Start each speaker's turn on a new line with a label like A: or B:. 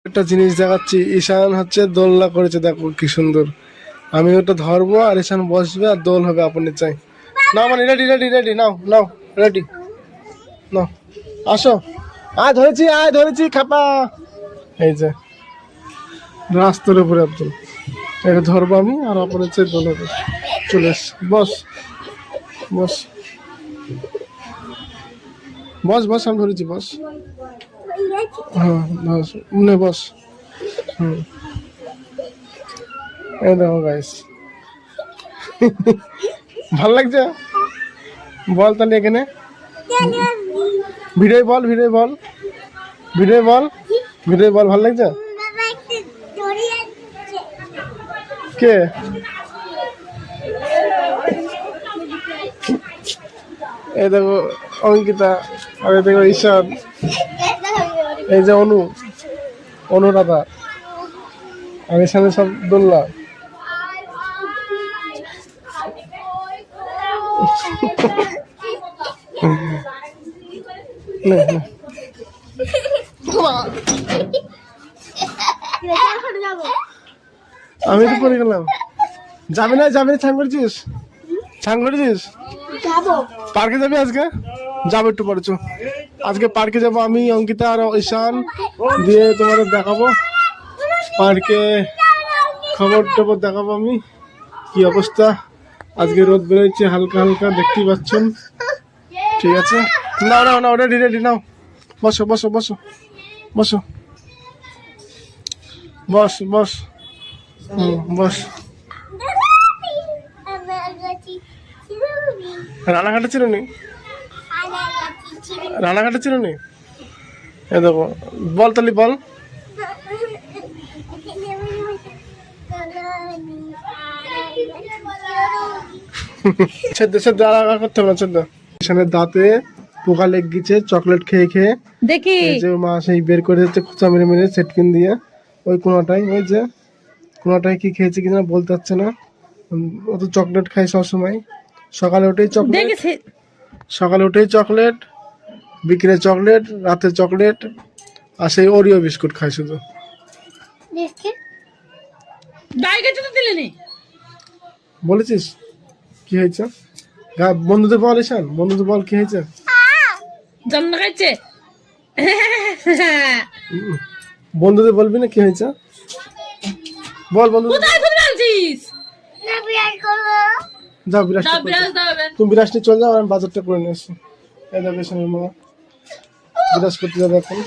A: একটা জিনিস দেখাচ্ছি। ঈশান হচ্ছে দোলনা করেছে, দেখো কি সুন্দর। আমি ওটা ধরবো আর ঈশান বসবে আর দোল হবে আপনি চাই। নাও মানে রেডি রেডি রেডি, নাও নাও রেডি, নাও আসো। আয় ধরেছি খাপা। এই যে রাস্তার উপরে একদম, এটা ধরবো আমি আর আপনার চাই দোল হবে। চলে এস, বস বস বস বস, আমি ধরেছি, বস। হ্যাঁ বস, নে বস। হুম, এই দেখো গাইস, ভাল লাগছে? বল তাহলে এখানে ভিডিও বল, ভিডিও বল, ভিডিও বল, ভিডিও বল, ভাল লাগছে? কে? এই দেখো অঙ্কিতা, আর এই দেখো ঈশান, এই যে অনুরাধা, আর এখানে সব দোল্লা। আমি তো পরে গেলাম। যাবি না ছাং করেছিস? পার্কে যাবি আজকে? যাবো একটু পরে, চো। আজকে পার্কে যাবো আমি, অঙ্কিতা আর ঈশান, দিয়ে তোমাদের দেখাবো পার্কে, খবর টবর দেখাবো আমি কি অবস্থা। আজকে রোদ বেরোচ্ছে হালকা হালকা, দেখতেই পাচ্ছেন। ঠিক আছে, নাও নাও নাও, রেডি রেডি, নাও বসো বসো বসো বসো, বস বস, বস। রানাঘাটে ছিল নি? রানাঘাটে ছিল নি? এ দেখো, বল তালি বল। করতে হবে না, এখানে দাঁতে পোকা লেগে গেছে চকলেট খেয়ে খেয়ে। দেখি যে মা সেই বের করে দিচ্ছে খুচা মেরে মেরে সেটকিন দিয়ে। ওই কোনাটাই, ওই যে কোনাটাই কি খেয়েছে কিনা বলতে পারছে না। ও তো চকলেট খায় সবসময়, সকালে উঠেই চকলেট, বিকেলে চকলেট, রাতে চকলেট, আর সেই ওরিও বিস্কুট খায় শুধু। বলেছিস কি হয়েছে? বন্ধুদের বল, ঈশান বন্ধুদের বল কি হয়েছে। বন্ধুদের বলবি না কি হয়েছে? বল বন্ধুদের। যাও বিরাজ, তুমি বিরাজ নিয়ে চলে যাও, আমি বাজারটা করে নিয়ে আসি। এই দেখো ঈশানের মা বিরাজ করতে যাবে এখন।